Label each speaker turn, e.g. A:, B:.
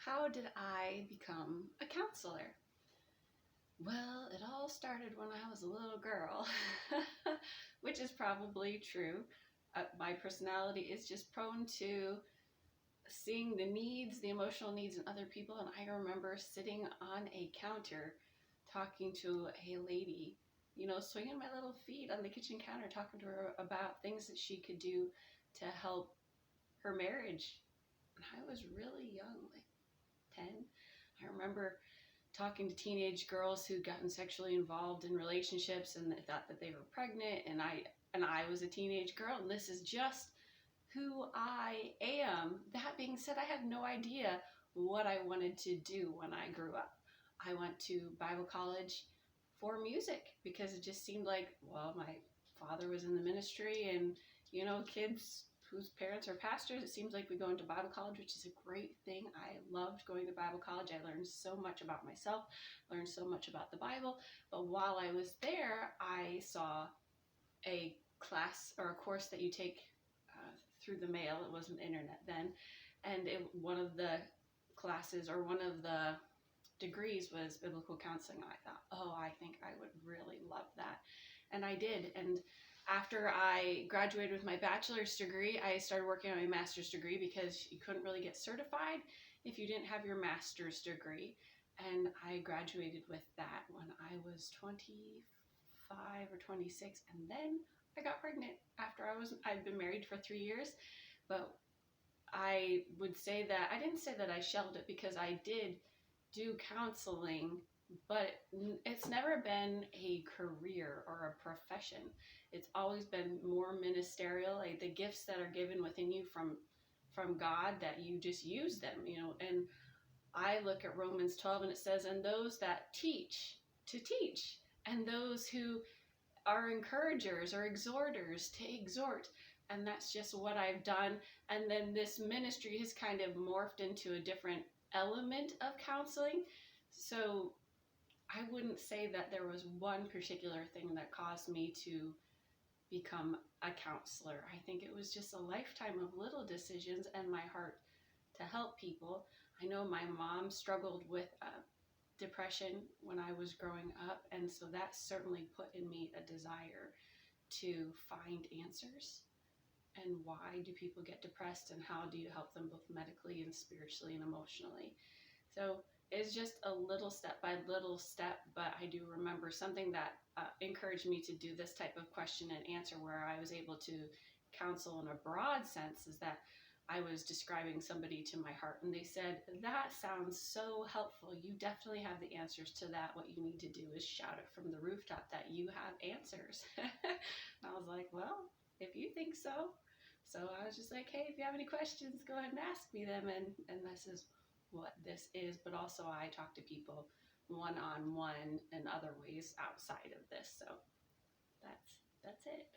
A: How did I become a counselor? Well, it all started when I was a little girl, which is probably true. My personality is just prone to seeing the needs, the emotional needs in other people. And I remember sitting on a counter talking to a lady, swinging my little feet on the kitchen counter, talking to her about things that she could do to help her marriage. And I was really young, like 10. I remember talking to teenage girls who'd gotten sexually involved in relationships and they thought that they were pregnant, and I was a teenage girl, and this is just who I am. That being said, I had no idea what I wanted to do when I grew up. I went to Bible college for music because it just seemed like, well, my father was in the ministry, and kids whose parents are pastors, it seems like we go into Bible college, which is a great thing. I loved going to Bible college. I learned so much about myself, learned so much about the Bible. But while I was there, I saw a class or a course that you take through the mail. It wasn't internet then. And one of the classes, or one of the degrees, was biblical counseling. And I thought, oh, I think I would really love that. And I did. And after I graduated with my bachelor's degree, I started working on my master's degree because you couldn't really get certified if you didn't have your master's degree. And I graduated with that when I was 25 or 26. And then I got pregnant after I'd been married for 3 years. But I would say that, I didn't say that I shelved it, because I did do counseling, but it's never been a career or a profession. It's always been more ministerial, like the gifts that are given within you from God, that you just use them, and I look at Romans 12 and it says, and those that teach, to teach, and those who are encouragers or exhorters, to exhort. And that's just what I've done. And then this ministry has kind of morphed into a different element of counseling. So I wouldn't say that there was one particular thing that caused me to become a counselor. I think it was just a lifetime of little decisions and my heart to help people. I know my mom struggled with depression when I was growing up, and so that certainly put in me a desire to find answers. And why do people get depressed, and how do you help them both medically and spiritually and emotionally? So it's just a little step by little step, but I do remember something that encouraged me to do this type of question and answer, where I was able to counsel in a broad sense, is that I was describing somebody to my heart, and they said, that sounds so helpful. You definitely have the answers to that. What you need to do is shout it from the rooftop that you have answers. And I was like, well, if you think so. So I was just like, hey, if you have any questions, go ahead and ask me them. And this is what this is. But also I talk to people one-on-one in other ways outside of this. So that's it.